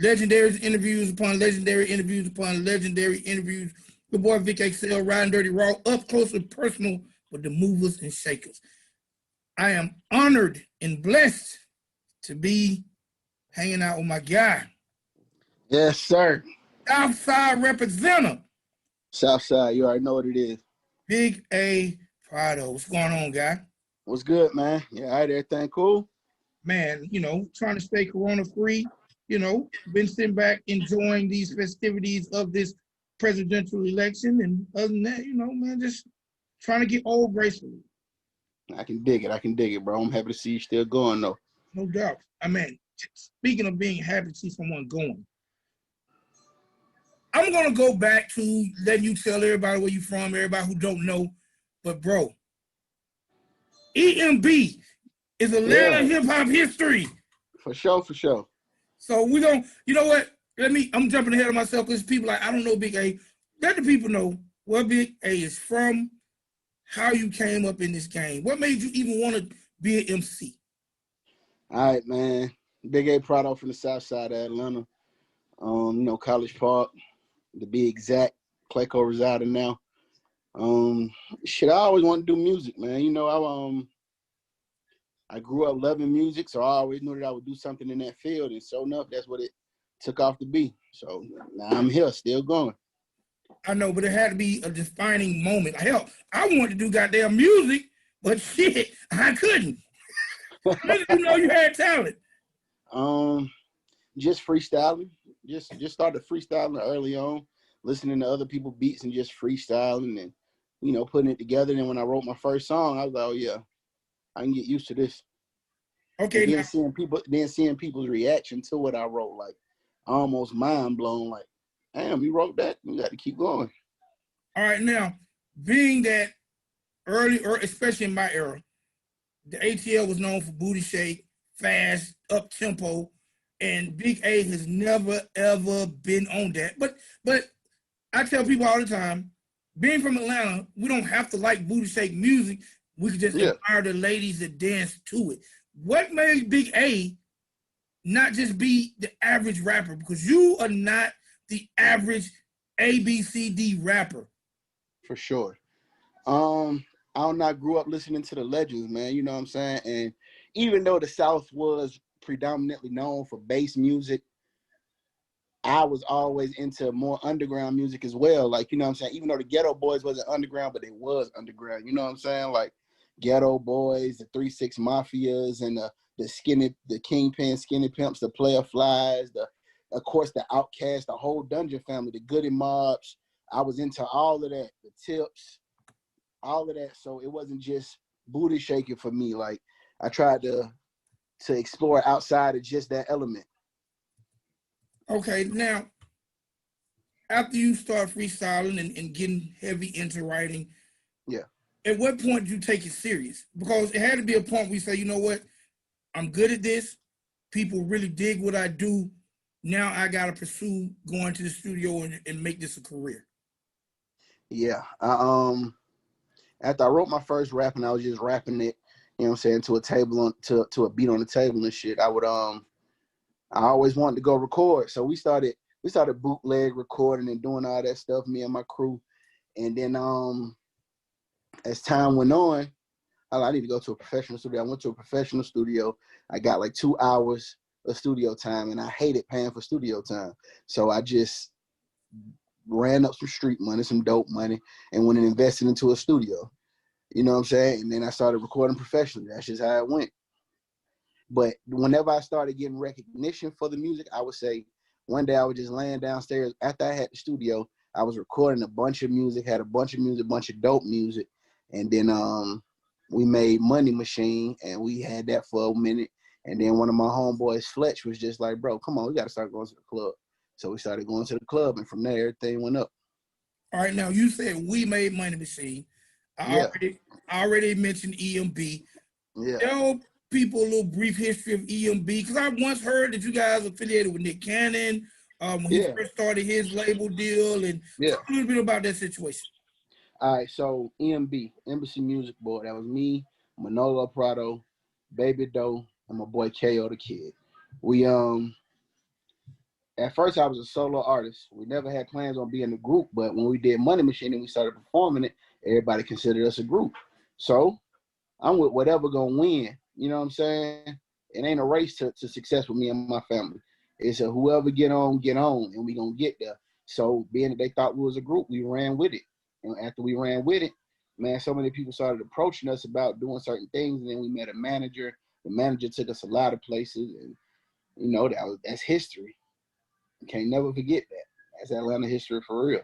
legendary interviews upon legendary interviews upon legendary interviews. The boy Vic XL, riding dirty raw, up close and personal with the movers and shakers. I am honored and blessed to be hanging out with my guy. Yes, sir. Southside representative. Southside, you already know what it is. Big A Prado. What's going on, guy? What's good, man? Yeah, all right, everything cool? Man, you know, trying to stay corona-free, you know, been sitting back enjoying these festivities of this presidential election. And other than that, you know, man, just trying to get old gracefully. I can dig it, bro. I'm happy to see you still going, though. No doubt. I mean, speaking of being happy to see someone going, I'm going to go back to letting you tell everybody where you from, everybody who don't know. But, bro, EMB is Atlanta hip-hop history. For sure, for sure. So we don't, you know what? I'm jumping ahead of myself because people like, I don't know Big A. Let the people know where Big A is from, how you came up in this game. What made you even want to be an MC? All right, man. Big A Prado from the Southside of Atlanta. You know, College Park, to be exact. Clayco residing now. I always wanted to do music, man. You know, I grew up loving music, so I always knew that I would do something in that field, and sure enough, that's what it took off to be. So now I'm here, still going. I know, but it had to be a defining moment. Hell, I wanted to do goddamn music, but shit, I couldn't. How did you know you had talent? Just freestyling. Just started freestyling early on, listening to other people's beats and just freestyling and, you know, putting it together. And then when I wrote my first song, I was like, oh yeah, I can get used to this. Okay. And then seeing people's reaction to what I wrote, like almost mind blown, like, damn, you wrote that? You got to keep going. All right, now, being that early, or especially in my era, the ATL was known for booty shake, fast, up tempo, and Big A has never ever been on that. But I tell people all the time, being from Atlanta, we don't have to like booty shake music. We can just admire the ladies that dance to it. What made Big A not just be the average rapper? Because you are not the average ABCD rapper. For sure. I grew up listening to the legends, man. You know what I'm saying? And even though the South was predominantly known for bass music, I was always into more underground music as well. Like, you know what I'm saying? Even though the Ghetto Boys wasn't underground, but they was underground. You know what I'm saying? Like Ghetto Boys, the 3-6 Mafias, and the Kingpin Skinny Pimps, the Player Flies, of course, the Outkast, the whole Dungeon family, the Goody Mobs. I was into all of that, the Tips, all of that. So it wasn't just booty shaking for me. Like, I tried to explore outside of just that element. Okay, now, after you start freestyling and getting heavy into writing, at what point did you take it serious? Because it had to be a point where you say, you know what, I'm good at this. People really dig what I do. Now I got to pursue going to the studio and make this a career. Yeah. After I wrote my first rap and I was just rapping it, you know what I'm saying, to a table to a beat on the table and shit, I always wanted to go record. So we started bootleg recording and doing all that stuff, me and my crew. And then as time went on, I need to go to a professional studio. I went to a professional studio. I got like 2 hours of studio time, and I hated paying for studio time. So I just ran up some street money, some dope money, and went and invested into a studio. You know what I'm saying? And then I started recording professionally. That's just how it went. But whenever I started getting recognition for the music, I would say one day I was just laying downstairs after I had the studio. I was recording a bunch of music, had a bunch of music, bunch of dope music. And then we made Money Machine, and we had that for a minute. And then one of my homeboys, Fletch, was just like, bro, come on, we got to start going to the club. So we started going to the club, and from there, everything went up. All right, now you said we made Money Machine. I already mentioned EMB. Yeah. Tell people a little brief history of EMB, because I once heard that you guys affiliated with Nick Cannon when he first started his label deal, and talk a little bit about that situation. All right, so EMB, Embassy Music Board, that was me, Manolo Prado, Baby Doe, and my boy KO the Kid. We At first, I was a solo artist. We never had plans on being a group, but when we did Money Machine and we started performing it, everybody considered us a group. So I'm with whatever gonna win. You know what I'm saying? It ain't a race to success with me and my family. It's a whoever get on, and we gonna get there. So being that they thought we was a group, we ran with it. And after we ran with it, man, so many people started approaching us about doing certain things, and then we met a manager. The manager took us a lot of places, and you know that's history. Can't never forget that. That's Atlanta history for real.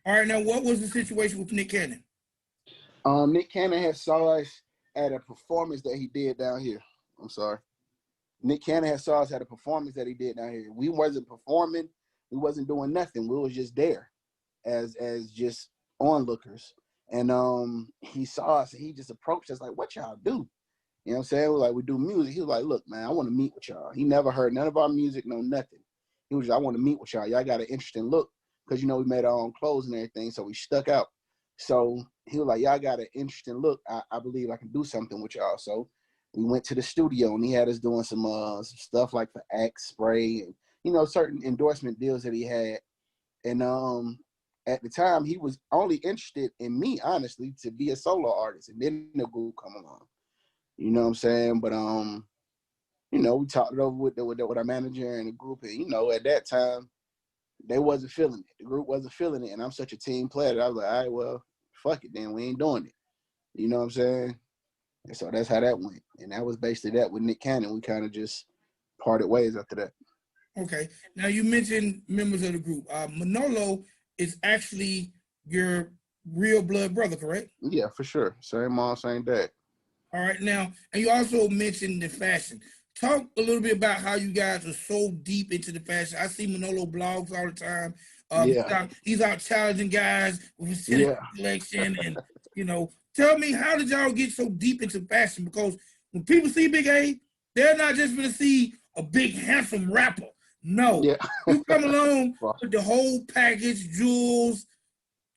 All right, now what was the situation with Nick Cannon? Nick Cannon had saw us at a performance that he did down here. I'm sorry. Nick Cannon had saw us at a performance that he did down here. We wasn't performing. We wasn't doing nothing. We was just there as just onlookers. And he saw us and he just approached us like, what y'all do? You know what I'm saying? Like, we do music. He was like, look, man, I want to meet with y'all. He never heard none of our music, no nothing. He was just, I want to meet with y'all. Y'all got an interesting look because, you know, we made our own clothes and everything, so we stuck out. So he was like, y'all got an interesting look. I believe I can do something with y'all. So we went to the studio and he had us doing some stuff like for Axe Spray and, you know, certain endorsement deals that he had. And at the time, he was only interested in me, honestly, to be a solo artist. And then the group come along. You know what I'm saying? But, you know, we talked it over with our manager and the group. And, you know, at that time, they wasn't feeling it. The group wasn't feeling it. And I'm such a team player that I was like, all right, well, fuck it then. We ain't doing it. You know what I'm saying? And so that's how that went. And that was basically that with Nick Cannon. We kind of just parted ways after that. Okay. Now you mentioned members of the group. Manolo is actually your real blood brother, correct? Yeah, for sure. Same mom, same dad. All right. Now, and you also mentioned the fashion. Talk a little bit about how you guys are so deep into the fashion. I see Manolo blogs all the time. Yeah. He's out challenging guys with his tennis Yeah. collection, and you know, tell me, how did y'all get so deep into fashion? Because when people see Big A, they're not just going to see a big handsome rapper. No, Yeah. you come along with the whole package, jewels,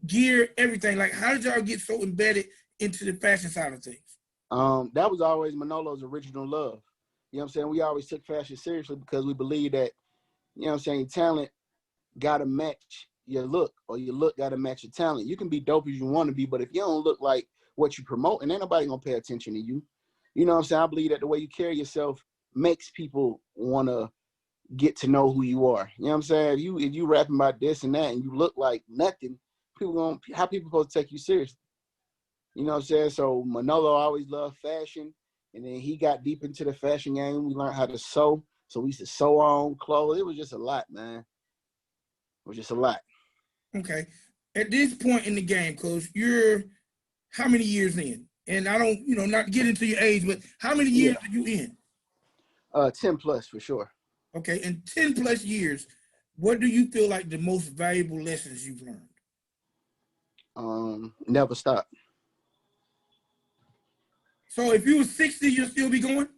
gear, everything. Like, how did y'all get so embedded into the fashion side of things? That was always Manolo's original love. You know what I'm saying? We always took fashion seriously because we believe that, you know what I'm saying, your talent gotta match your look, or your look gotta match your talent. You can be dope as you want to be, but if you don't look like what you promote, and ain't nobody gonna pay attention to you. You know what I'm saying? I believe that the way you carry yourself makes people wanna get to know who you are. You know what I'm saying? If you rapping about this and that and you look like nothing, how people supposed to take you seriously? You know what I'm saying? So Manolo always loved fashion, and then he got deep into the fashion game. We learned how to sew, so we used to sew our own clothes. It was just a lot, man. It was just a lot. Okay. At this point in the game, Coach, you're how many years in? And I don't, not get into your age, but how many years are you in? 10 plus for sure. Okay. In 10 plus years, what do you feel like the most valuable lessons you've learned? Never stop. So if you were 60, you'll still be going?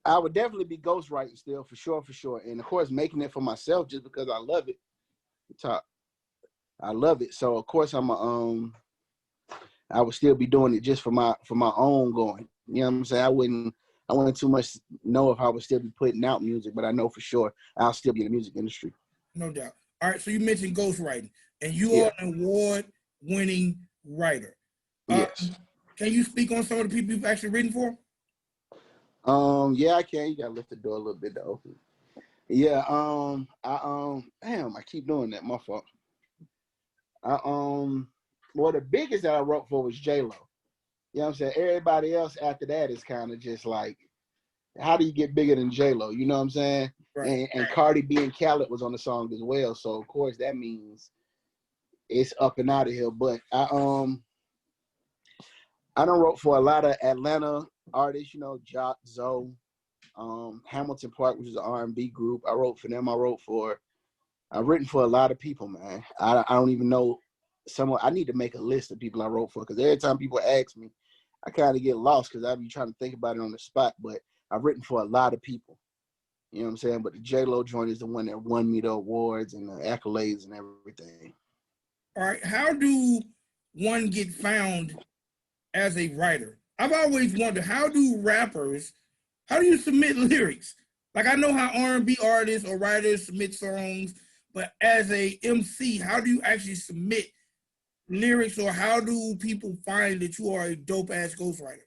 I would definitely be ghostwriting still, for sure. And of course, making it for myself just because I love it. Top. I love it. So of course I would still be doing it just for my own going. You know what I'm saying? I wouldn't too much know if I would still be putting out music, but I know for sure I'll still be in the music industry. No doubt. All right, so you mentioned ghostwriting, and you Yeah. are an award-winning writer. Yes. Can you speak on some of the people you've actually written for? Yeah, I can. You gotta lift the door a little bit to open. Yeah, damn, I keep doing that. My fault. Well, the biggest that I wrote for was J-Lo. You know what I'm saying? Everybody else after that is kind of just like, how do you get bigger than J-Lo? You know what I'm saying? Right. And Cardi B and Khaled was on the song as well. So of course that means it's up and out of here. But I done wrote for a lot of Atlanta artists, you know, Jock, Zoe, Hamilton Park, which is an R&B group. I wrote for them. I've written for a lot of people, man. I don't even know I need to make a list of people I wrote for, because every time people ask me, I kind of get lost because I be trying to think about it on the spot. But I've written for a lot of people. You know what I'm saying? But the J-Lo joint is the one that won me the awards and the accolades and everything. All right. How do one get found as a writer? I've always wondered, how do rappers How do you submit lyrics? Like I know how R&B artists or writers submit songs, but as a MC, how do you actually submit lyrics, or how do people find that you are a dope ass ghostwriter?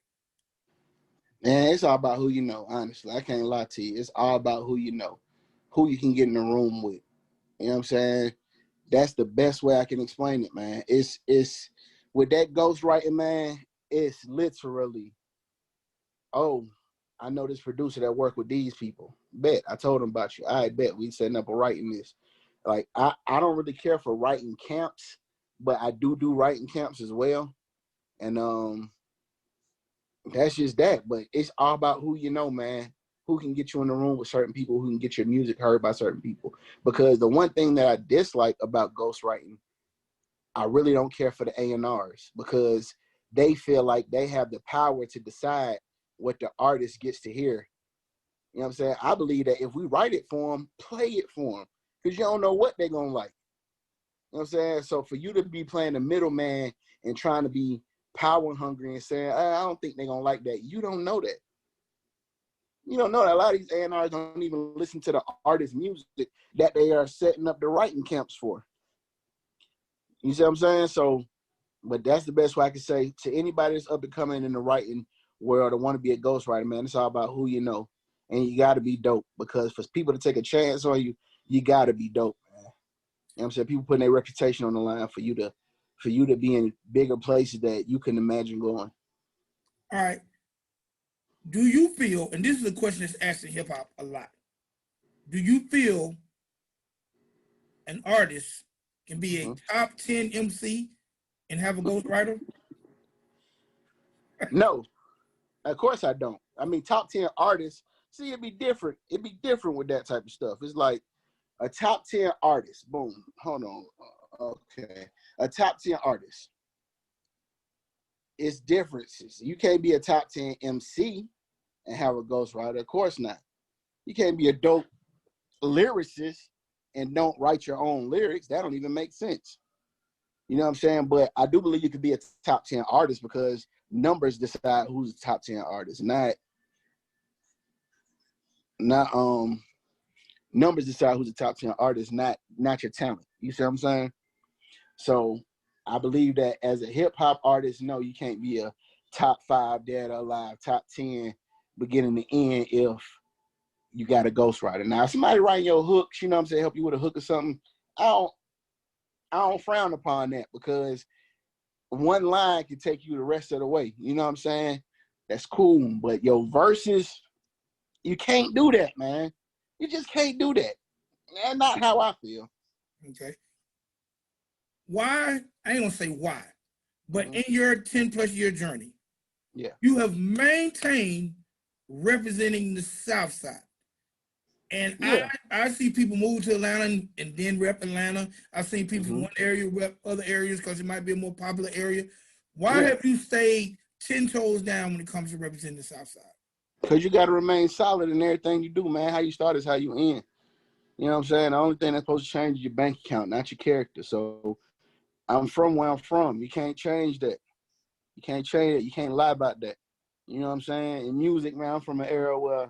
And it's all about who you know, honestly. I can't lie to you. It's all about who you know, who you can get in the room with. You know what I'm saying? That's the best way I can explain it, man. It's with that ghostwriting, man, it's literally, oh, I know this producer that work with these people. Bet. I told him about you. I bet we setting up a writing this. Like I don't really care for writing camps, but I do writing camps as well. And that's just that. But it's all about who you know, man. Who can get you in the room with certain people, who can get your music heard by certain people. Because the one thing that I dislike about ghostwriting, I really don't care for the A&Rs, because they feel like they have the power to decide what the artist gets to hear. You know what I'm saying? I believe that if we write it for them, play it for them, because you don't know what they're going to like. You know what I'm saying? So for you to be playing the middleman and trying to be power hungry and saying, I don't think they're going to like that, you don't know that. You don't know that. A lot of these A&Rs don't even listen to the artist's music that they are setting up the writing camps for. You see what I'm saying? So, but that's the best way I can say to anybody that's up and coming in the writing world or want to be a ghostwriter, man. It's all about who you know. And you got to be dope, because for people to take a chance on you, you got to be dope, man. You know what I'm saying? People putting their reputation on the line for you to be in bigger places that you can imagine going. All right. Do you feel, and this is a question that's asked in hip hop a lot, do you feel an artist can be a top 10 MC and have a ghostwriter? No, of course I don't. I mean, top 10 artists, see, it'd be different. It'd be different with that type of stuff. It's like a top 10 artist. Boom. Hold on. Okay. A top 10 artist. It's differences. You can't be a top 10 MC and have a ghostwriter. Of course not. You can't be a dope lyricist and don't write your own lyrics. That don't even make sense. You know what I'm saying? But I do believe you could be a top 10 artist, because numbers decide who's the top 10 artist, not numbers decide who's the top 10 artist, not your talent. You see what I'm saying? So I believe that as a hip hop artist, no, you can't be a top 5 dead or alive, top 10 beginning to end if you got a ghostwriter. Now, if somebody writing your hooks, you know what I'm saying, help you with a hook or something, I don't frown upon that, because one line can take you the rest of the way. You know what I'm saying? That's cool. But your verses, you can't do that, man. You just can't do that. That's not how I feel. Okay. Why? I ain't gonna say why, but in your 10 plus year journey, yeah, you have maintained representing the South Side. And yeah. I see people move to Atlanta and then rep Atlanta. I've seen people from one area rep other areas because it might be a more popular area. Why have you stayed 10 toes down when it comes to representing the South Side? Because you got to remain solid in everything you do, man. How you start is how you end. You know what I'm saying? The only thing that's supposed to change is your bank account, not your character. So I'm from where I'm from. You can't change that. You can't change it. You can't lie about that. You know what I'm saying? In music, man, I'm from an era where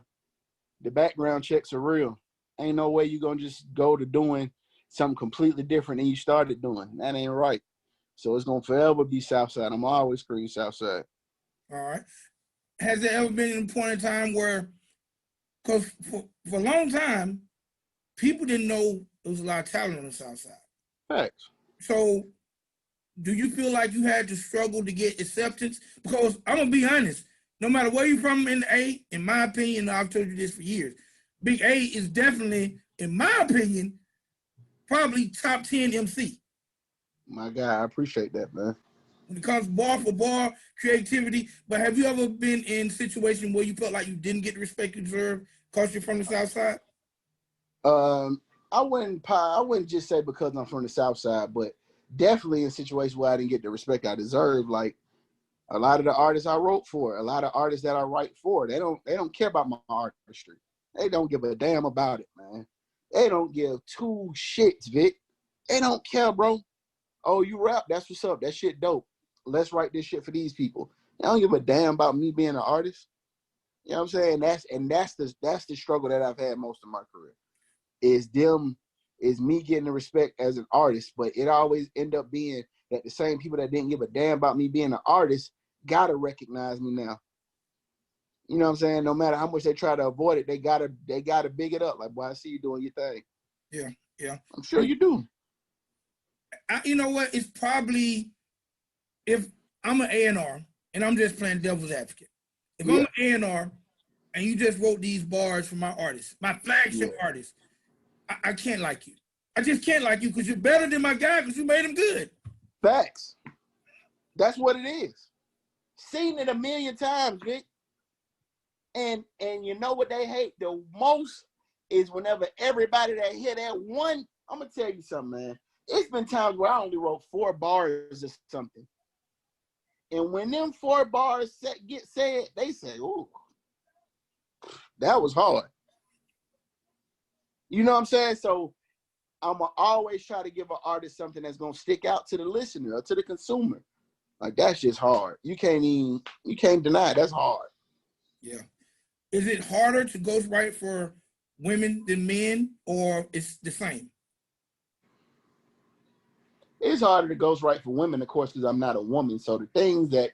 the background checks are real. Ain't no way you're going to just go to doing something completely different than you started doing. That ain't right. So it's going to forever be Southside. I'm always screaming Southside. All right. Has there ever been a point in time where, because for a long time, people didn't know there was a lot of talent on the South Side. Facts. So do you feel like you had to struggle to get acceptance? Because I'm going to be honest, no matter where you're from in the A, in my opinion, I've told you this for years, Big A is definitely, in my opinion, probably top 10 MC. My God, I appreciate that, man. When it comes bar for bar, creativity, but have you ever been in a situation where you felt like you didn't get the respect you deserve because you're from the South Side? I wouldn't just say because I'm from the South Side, but definitely in situations where I didn't get the respect I deserve. Like a lot of the artists I wrote for, a lot of artists that I write for, they don't care about my artistry. They don't give a damn about it, man. They don't give two shits, Vic. They don't care, bro. Oh, you rap? That's what's up. That shit dope. Let's write this shit for these people. They don't give a damn about me being an artist. You know what I'm saying? That's the struggle that I've had most of my career. Is me getting the respect as an artist, but it always end up being that the same people that didn't give a damn about me being an artist gotta recognize me now. You know what I'm saying? No matter how much they try to avoid it, they gotta big it up. Like, boy, I see you doing your thing. Yeah, yeah. I'm sure you do. You know what? It's probably, if I'm an A&R and I'm just playing devil's advocate. If I'm an A&R and you just wrote these bars for my artist, my flagship artist, I can't like you. I just can't like you because you're better than my guy because you made him good. Facts. That's what it is. Seen it a million times, Vic. And you know what they hate the most is whenever everybody that hear that one, I'm gonna tell you something, man. It's been times where I only wrote 4 bars or something. And when them 4 bars get said, they say, ooh, that was hard. You know what I'm saying? So I'm going to always try to give an artist something that's going to stick out to the listener or to the consumer. Like, that's just hard. You can't deny it. That's hard. Yeah. Is it harder to ghostwrite for women than men, or it's the same? It's harder to ghostwrite for women, of course, because I'm not a woman. So the things that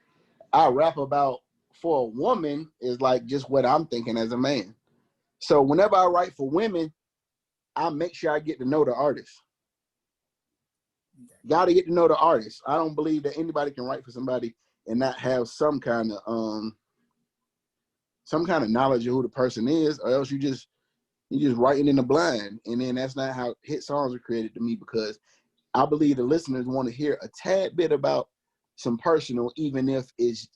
I rap about for a woman is like just what I'm thinking as a man. So whenever I write for women, I make sure I get to know the artist. Got to get to know the artist. I don't believe that anybody can write for somebody and not have some kind of knowledge of who the person is, or else you just writing in the blind. And then that's not how hit songs are created to me, because I believe the listeners want to hear a tad bit about some personal, even if it's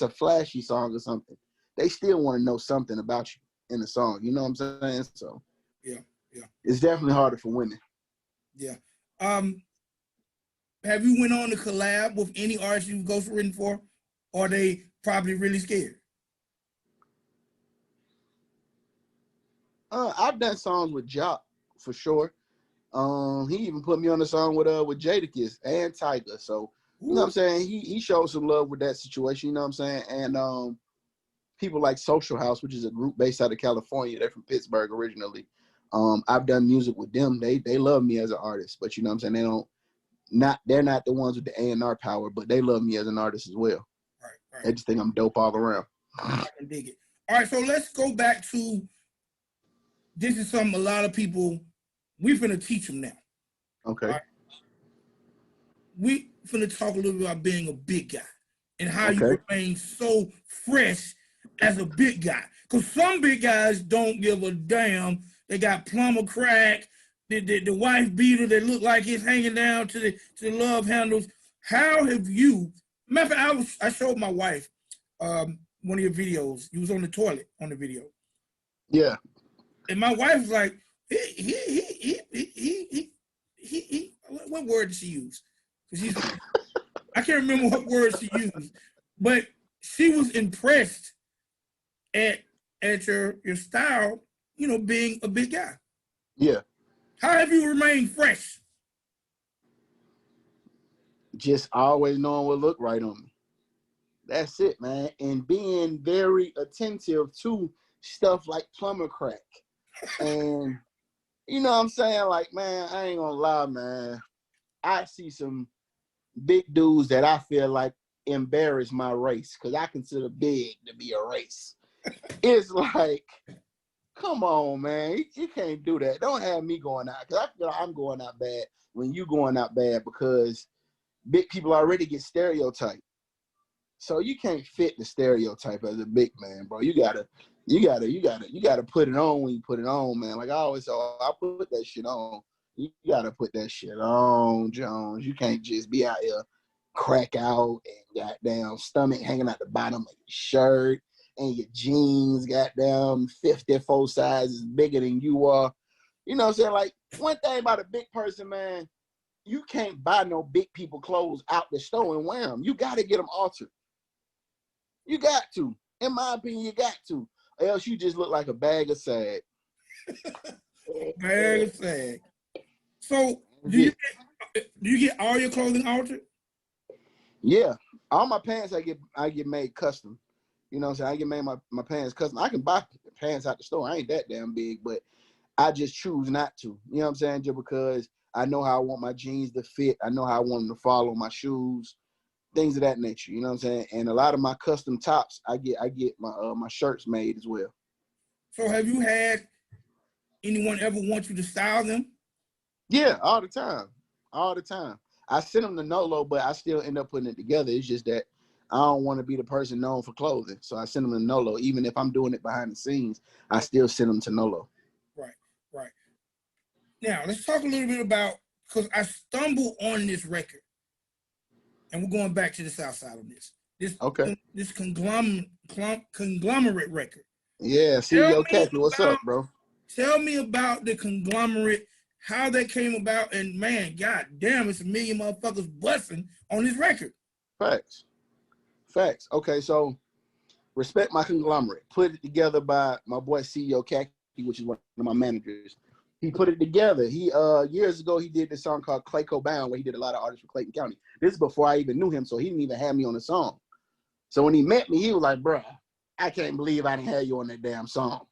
a flashy song or something. They still want to know something about you in the song. You know what I'm saying? So yeah, it's definitely harder for women. Yeah. Have you went on to collab with any artists you've ghostwritten for? Or are they probably really scared? I've done songs with Jock for sure. He even put me on the song with Jadakiss and Tiger. So you know what I'm saying? He showed some love with that situation, you know what I'm saying? And people like Social House, which is a group based out of California. They're from Pittsburgh originally. I've done music with them. They love me as an artist, but you know what I'm saying? They're not the ones with the A&R power, but they love me as an artist as well. Right. They just think I'm dope all around. I can dig it. All right, so let's go back to, this is something a lot of people, we're finna teach them now. Okay. Right? We finna talk a little bit about being a big guy and how you remain so fresh as a big guy. Because some big guys don't give a damn. They got plumber crack, the wife beater that look like it's hanging down to the love handles. How have you, matter of fact, I showed my wife one of your videos. You was on the toilet on the video. Yeah. And my wife was like, what word did she use? I can't remember what word she used, but she was impressed at your style, you know, being a big guy. Yeah. How have you remained fresh? Just always knowing what look right on me. That's it, man. And being very attentive to stuff like plumber crack. And you know what I'm saying? Like, man, I ain't gonna lie, man. I see some big dudes that I feel like embarrass my race, because I consider big to be a race. It's like, come on, man. You can't do that. Don't have me going out, because I feel like I'm going out bad when you going out bad, because big people already get stereotyped. So you can't fit the stereotype as a big man, bro. You gotta put it on when you put it on, man. Like I always say, I put that shit on. You gotta put that shit on, Jones. You can't just be out here crack out and goddamn stomach hanging out the bottom of your shirt and your jeans goddamn 54 sizes bigger than you are. You know what I'm saying? Like, one thing about a big person, man, you can't buy no big people clothes out the store and wear them. You gotta get them altered. You got to. In my opinion, you got to. Or else you just look like a bag of sag. Bag of sag. So, do you get all your clothing altered? Yeah. All my pants I get made custom. You know what I'm saying? I can make my pants custom. I can buy pants out the store. I ain't that damn big, but I just choose not to. You know what I'm saying? Just because I know how I want my jeans to fit. I know how I want them to follow my shoes, things of that nature. You know what I'm saying? And a lot of my custom tops, I get my shirts made as well. So have you had anyone ever want you to style them? Yeah, all the time. All the time. I send them to Nolo, but I still end up putting it together. It's just that I don't want to be the person known for clothing. So I send them to Nolo. Even if I'm doing it behind the scenes, I still send them to Nolo. Right, right. Now, let's talk a little bit about, because I stumbled on this record, and we're going back to the South Side of this. Okay. This conglomerate record. Yeah, CEO Khaki, what's up, bro? Tell me about the Conglomerate, how that came about, and man, god damn, it's a million motherfuckers busting on this record. Facts. Facts. Okay, so Respect My Conglomerate, put it together by my boy CEO Khaki, which is one of my managers. He put it together. He years ago he did this song called Clayco Bound, where he did a lot of artists for Clayton County. This is before I even knew him, so he didn't even have me on the song. So when he met me, he was like, "Bruh, I can't believe I didn't have you on that damn song.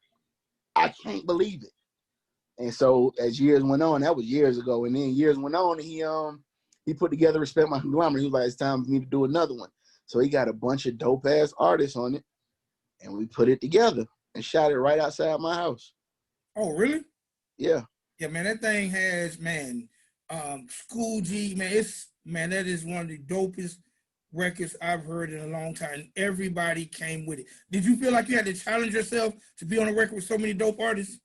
I can't believe it." And so as years went on, that was years ago, and then years went on, and he put together Respect My Conglomerate. He was like, "It's time for me to do another one." So he got a bunch of dope ass artists on it, and we put it together and shot it right outside my house. Oh, really? Yeah. Yeah, man, that thing has, man, School G, man, that is one of the dopest records I've heard in a long time. Everybody came with it. Did you feel like you had to challenge yourself to be on a record with so many dope artists?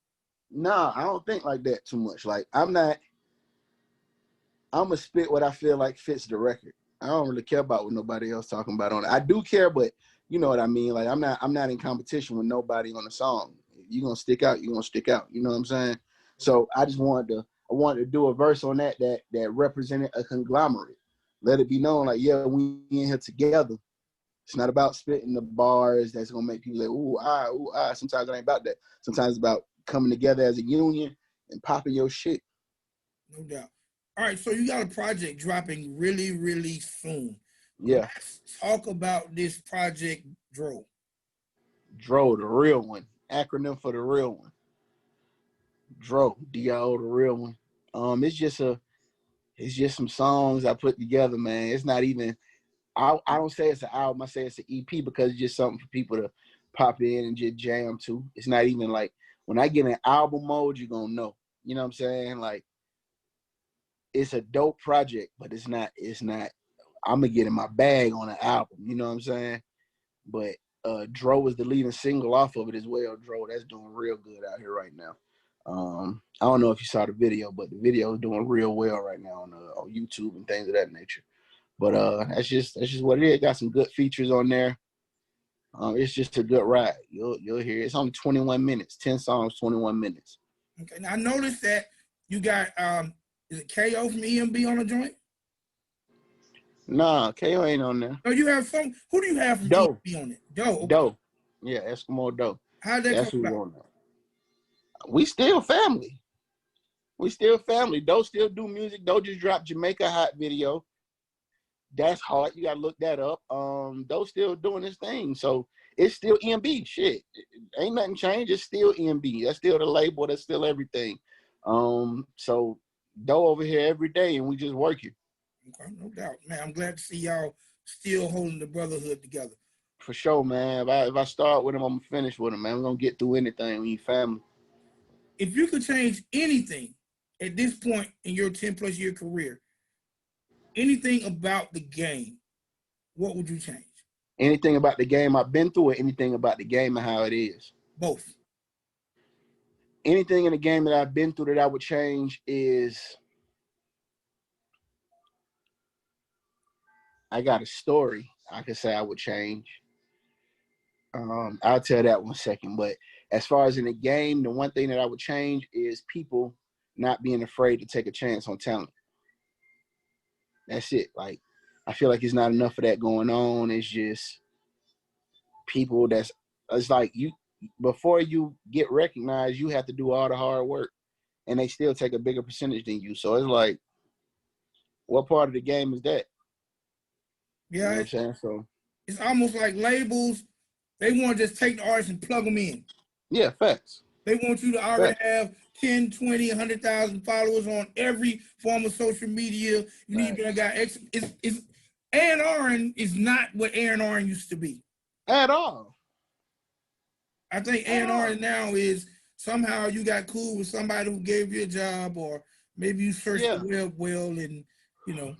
Nah, I don't think like that too much. Like I'm gonna spit what I feel like fits the record. I don't really care about what nobody else talking about on it. I do care, but you know what I mean. Like I'm not in competition with nobody on the song. If you're gonna stick out, you're gonna stick out. You know what I'm saying? So I wanted to do a verse on that represented a conglomerate. Let it be known, like, yeah, we in here together. It's not about spitting the bars that's gonna make people like, ooh, ah. Sometimes it ain't about that. Sometimes it's about coming together as a union and popping your shit. No doubt. All right, so you got a project dropping really, really soon. Yeah. Let's talk about this project, Dro. Dro, the real one. Acronym for the real one. Dro, D-O, the real one. It's just some songs I put together, man. It's not even, I don't say it's an album, I say it's an EP because it's just something for people to pop in and just jam to. It's not even like, when I get in album mode, you're gonna know. You know what I'm saying? Like, it's a dope project, but it's not, I'm gonna get in my bag on an album, you know what I'm saying? But Dro was the leading single off of it as well. Dro, that's doing real good out here right now. I don't know if you saw the video, but the video is doing real well right now on YouTube and things of that nature. But that's just what it is. Got some good features on there. It's just a good ride. You'll hear it. It's only 21 minutes, 10 songs, 21 minutes. Okay, now I noticed that you got is it KO from EMB on the joint? Nah, KO ain't on there. No, you have some. Who do you have from Doe. EMB on it? Doe. Okay. Doe. Yeah, Eskimo Doe. How'd that That's come who's about? on there. We still family. We still family. Doe still do music. Doe just dropped Jamaica Hot video. That's hard. You gotta look that up. Doe still doing his thing. So it's still EMB. Shit. Ain't nothing changed. It's still EMB. That's still the label. That's still everything. So Doe over here every day and we just working. Okay, no doubt. Man, I'm glad to see y'all still holding the brotherhood together. For sure, man. If I start with him, I'm gonna finish with him, man. We're gonna get through anything when you family. If you could change anything at this point in your 10+ year career, anything about the game, what would you change? Anything about the game I've been through, or anything about the game and how it is? Both. Anything in the game that I've been through that I would change is I got a story I could say I would change. I'll tell that one second. But as far as in the game, the one thing that I would change is people not being afraid to take a chance on talent. That's it. Like, I feel like it's not enough of that going on. It's just people it's like you, before you get recognized, you have to do all the hard work and they still take a bigger percentage than you. So it's like, what part of the game is that? Yeah, You know what I'm saying? So it's almost like labels, They want to just take the artists and plug them in. Yeah, facts. They want you to already have 10, 20, 100,000 followers on every form of social media. You need to be got X. It's A&R is not what A&R used to be. At all. I think A&R now is somehow you got cool with somebody who gave you a job, or maybe you searched the web well and, you know.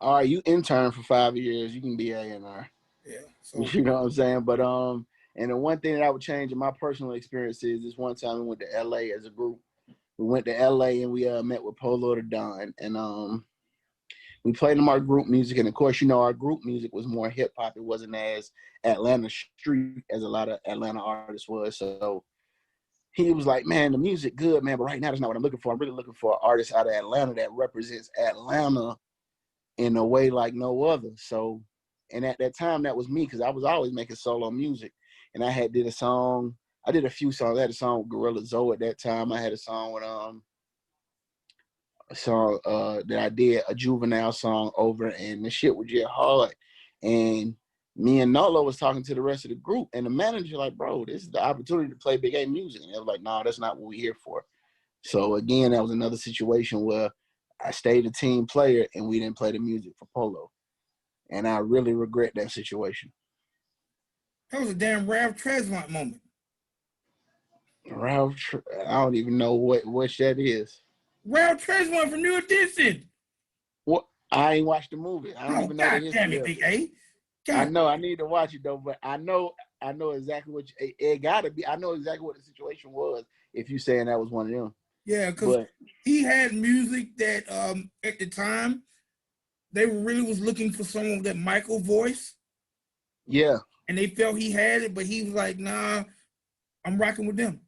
All right, you intern for 5 years, you can be A&R. Yeah. So, you know what I'm saying? But and the one thing that I would change in my personal experience is this one time we went to LA as a group. We went to LA and we met with Polo the Don, and we played them our group music. And of course, you know, our group music was more hip hop. It wasn't as Atlanta street as a lot of Atlanta artists was. So he was like, man, the music good, man, but right now that's not what I'm looking for. I'm really looking for an artist out of Atlanta that represents Atlanta in a way like no other. So, and at that time, that was me, because I was always making solo music. And I did a song. I did a few songs. I had a song with Gorilla Zoe at that time. I had a song with that I did a Juvenile song over, and the shit was just hard. And me and Nolo was talking to the rest of the group, and the manager like, bro, this is the opportunity to play Big A music. And they was like, no, that's not what we're here for. So again, that was another situation where I stayed a team player and we didn't play the music for Polo. And I really regret that situation. That was a damn Ralph Tresvant moment. I don't even know what that is. Ralph Tresvant from New Edition. What? I ain't watched the movie. I don't even know the history. Damn it, Big A. I know I need to watch it though, but I know exactly what it gotta be. I know exactly what the situation was if you saying that was one of them. Yeah, because he had music that at the time they really was looking for someone with that Michael voice. Yeah. And they felt he had it, but he was like, nah, I'm rocking with them.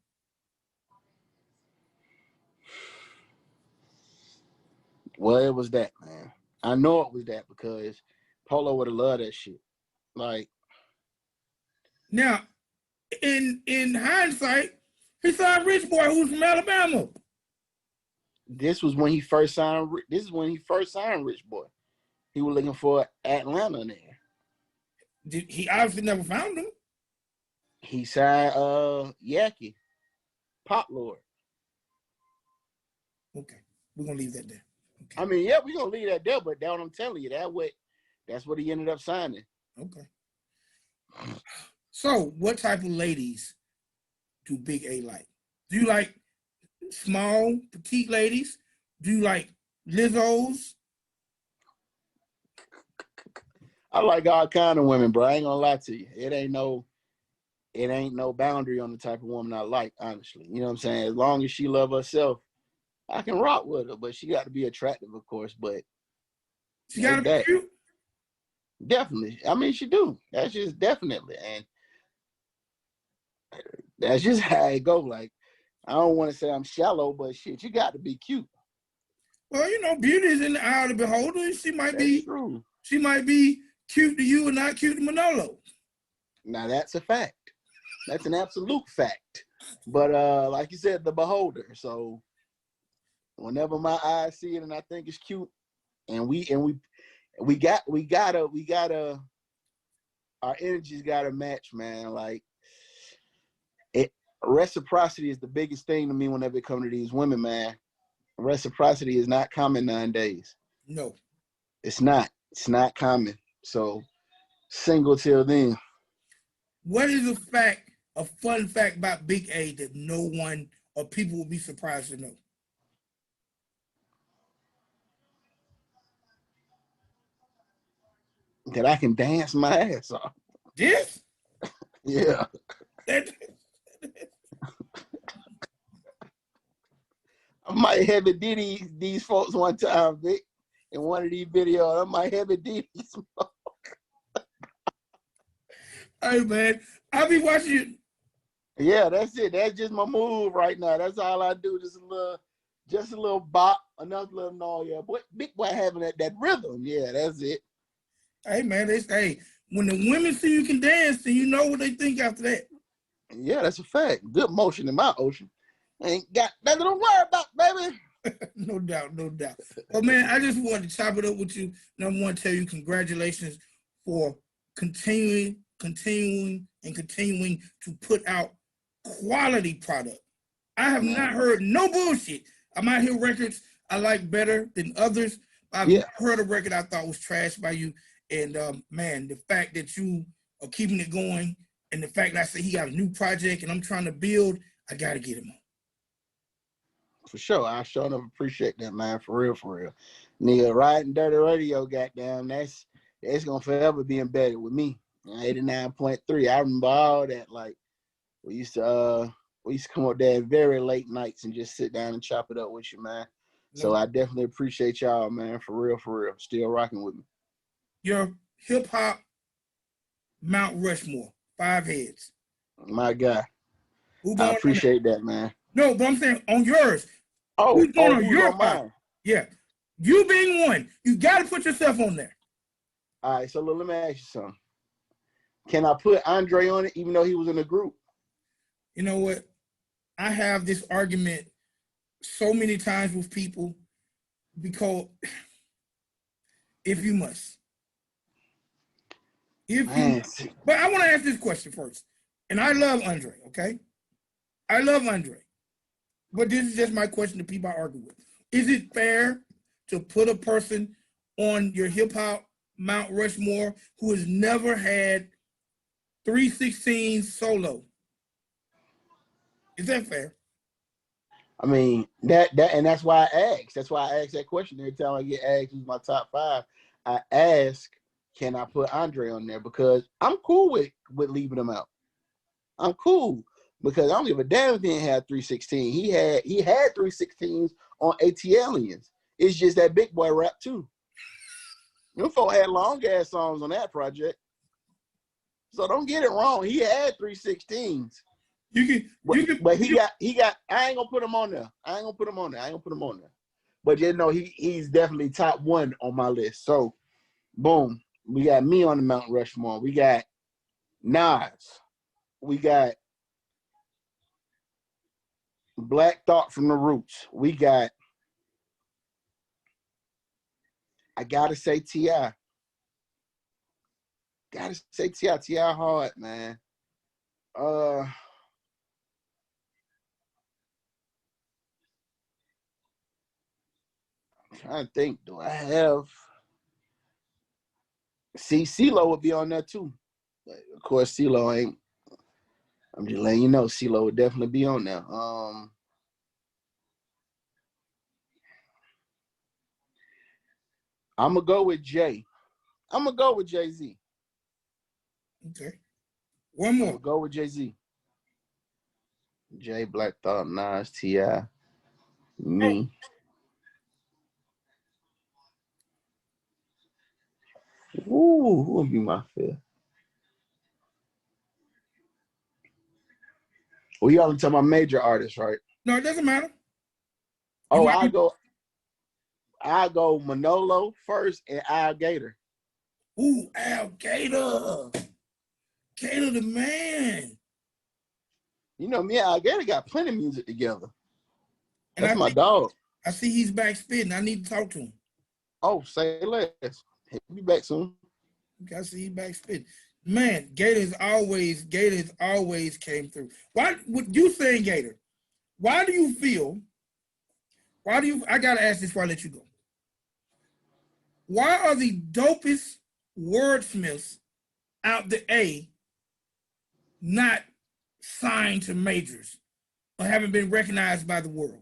Well, it was that, man. I know it was that because Polo would have loved that shit. Like, now, in hindsight, he signed Rich Boy, who's from Alabama. This was when he first signed. This is when he first signed Rich Boy. He was looking for Atlanta there. He obviously never found him. He signed Yaki, Pop Lord. Okay, we're gonna leave that there. Okay. I mean, yeah, we're gonna leave that there, but that's what I'm telling you. That's what he ended up signing. Okay. So, what type of ladies do Big A like? Do you like small, petite ladies? Do you like Lizzos? I like all kind of women, bro. I ain't gonna lie to you. It ain't no boundary on the type of woman I like, honestly. You know what I'm saying? As long as she love herself, I can rock with her, but she got to be attractive, of course. But she got to be cute. Definitely. I mean, she do. That's just definitely, and that's just how it go. Like, I don't want to say I'm shallow, but shit, you got to be cute. Well, you know, beauty is in the eye of the beholder. She might That's be true. She might be cute to you and not cute to Manolo. Now that's a fact. That's an absolute fact. But like you said, the beholder. So whenever my eyes see it and I think it's cute, and we gotta our energies gotta match, man. Like reciprocity is the biggest thing to me whenever it comes to these women, man. Reciprocity is not common nowadays. No. It's not. It's not common. So single till then. What is a fun fact about Big A that no one or people will be surprised to know? That I can dance my ass off. This? Yeah. I might have it did these folks one time, Vic, in one of these videos. I might have it did these. Hey, man, I'll be watching you. Yeah, that's it. That's just my move right now. That's all I do. Just a little bop, enough little no, yeah. Boy, Big Boy having that rhythm. Yeah, that's it. Hey, man, they say when the women see you can dance, then you know what they think after that. Yeah, that's a fact. Good motion in my ocean. Ain't got nothing to worry about, baby. No doubt, no doubt. But man, I just wanted to chop it up with you. And I want to tell you congratulations for continuing continuing to put out quality product. I have not heard no bullshit. I might hear records I like better than others. I've never heard a record I thought was trash by you. And man, the fact that you are keeping it going, and the fact that I say he got a new project and I'm trying to build, I gotta get him on. For sure. I sure enough appreciate that, man. For real, for real. Nigga, riding dirty radio, goddamn, that's gonna forever be embedded with me. 89.3. I remember all that. Like we used to come up there very late nights and just sit down and chop it up with you, man. So I definitely appreciate y'all, man. For real, for real. Still rocking with me. Your hip hop Mount Rushmore, 5 heads. My guy. I appreciate that, man. No, but I'm saying on yours. Who's going on your mine? Yeah. You being one, you got to put yourself on there. All right, so let me ask you something. Can I put Andre on it even though he was in the group? You know what? I have this argument so many times with people because if you must. But I want to ask this question first. And I love Andre, okay? I love Andre. But this is just my question to people I argue with. Is it fair to put a person on your hip hop Mount Rushmore who has never had 3/16 solo? Is that fair? I mean, that's why I asked. That's why I asked that question every time I get asked who's my top 5. I ask, can I put Andre on there? Because I'm cool with leaving him out. I'm cool because I don't give a damn if he didn't have 3/16. He had 3/16s on ATLians. It's just that big boy rap too. Them folk had long ass songs on that project. So don't get it wrong. He had 3/16s. But he got. I ain't gonna put him on there. But you know he's definitely top 1 on my list. So, boom, we got me on the Mount Rushmore. We got Nas. We got Black Thought from the Roots. We got. I gotta say T.I. T.I. hard, man. I'm trying to think. Do I have? See, CeeLo would be on there too. But of course, CeeLo ain't. I'm just letting you know, CeeLo would definitely be on there. I'm gonna go with Jay. I'm gonna go with Jay-Z. Okay. One more. Go with Jay-Z. Jay, Black Thought, Nas, T.I., me. Ooh, who would be my 5th? Well, y'all talking about major artists, right? No, it doesn't matter. Oh, I go Manolo first and Al Gator. Ooh, Al Gator. Gator the man. You know, me and Al Gator got plenty of music together. And that's my dog. I see he's back spitting. I need to talk to him. Oh, say less. He'll be back soon. I see he's back spitting. Man, Gator's always came through. Why would you saying Gator? I gotta ask this before I let you go. Why are the dopest wordsmiths out the A not signed to majors or haven't been recognized by the world?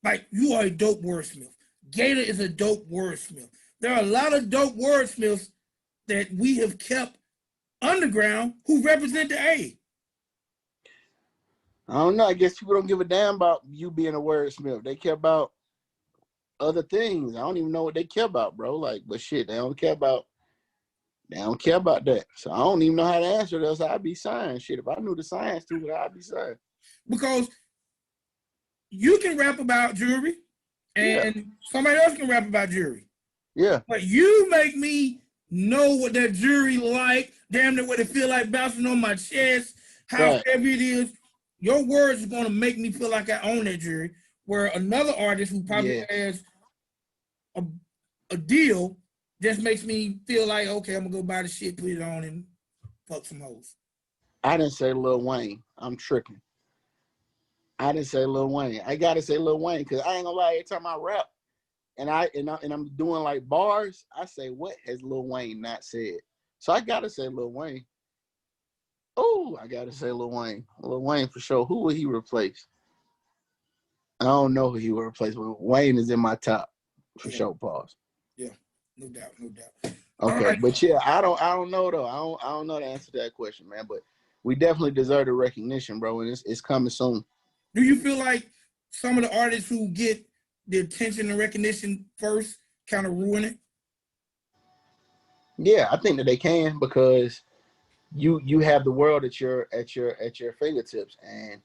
Like, you are a dope wordsmith. Gator is a dope wordsmith. There are a lot of dope wordsmiths that we have kept underground who represent the A. I don't know. I guess people don't give a damn about you being a wordsmith. They care about other things. I don't even know what they care about, bro. Like, but shit, they don't care about that. So I don't even know how to answer this. I'd be signed. Shit, if I knew the science to it, I'd be signed. Because you can rap about jewelry and somebody else can rap about jewelry. Yeah. But you make me know what that jewelry like, damn near what it feel like bouncing on my chest, how heavy it is. Your words are going to make me feel like I own that jewelry, where another artist who probably has a deal just makes me feel like, okay, I'm going to go buy the shit, put it on, and fuck some hoes. I didn't say Lil Wayne. I'm tripping. I didn't say Lil Wayne. I gotta say Lil Wayne because I ain't gonna lie. Every time I rap and I'm doing like bars, I say, what has Lil Wayne not said? So I gotta say Lil Wayne. Oh, I gotta say Lil Wayne. Lil Wayne for sure. Who would he replace? I don't know who he would replace, but Wayne is in my top for sure. Pause. Yeah, no doubt, no doubt. Okay, Right. but yeah, I don't know though. I don't know the answer to that question, man. But we definitely deserve the recognition, bro, and it's coming soon. Do you feel like some of the artists who get the attention and recognition first kind of ruin it? Yeah, I think that they can because you have the world at your fingertips, and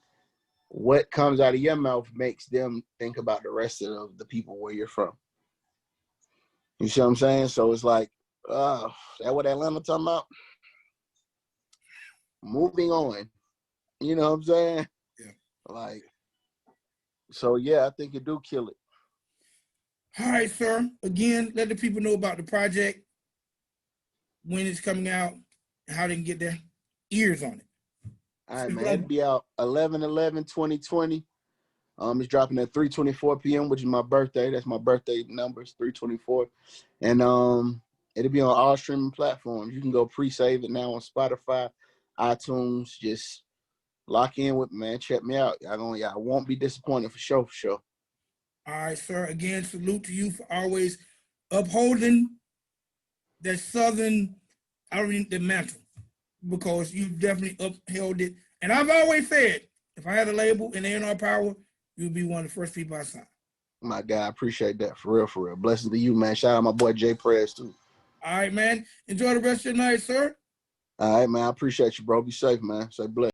what comes out of your mouth makes them think about the rest of the people where you're from. You see what I'm saying? So it's like, that what Atlanta talking about? Moving on. You know what I'm saying? Yeah. Like, so yeah, I think it do kill it. All right, sir. Again, let the people know about the project, when it's coming out, how they can get their ears on it. All right, man. It'll be out 11/11/2020. It's dropping at 3:24 p.m., which is my birthday. That's my birthday numbers, 3:24. And it'll be on all streaming platforms. You can go pre-save it now on Spotify, iTunes. Just lock in with me, man. Check me out. I won't be disappointed for sure, for sure. All right, sir. Again, salute to you for always upholding that Southern, the mantle, because you definitely upheld it. And I've always said, if I had a label in A&R Power, you'd be one of the first people I signed. My guy, I appreciate that. For real, for real. Blessings to you, man. Shout out my boy Jay Prez, too. All right, man. Enjoy the rest of your night, sir. All right, man. I appreciate you, bro. Be safe, man. Say bless.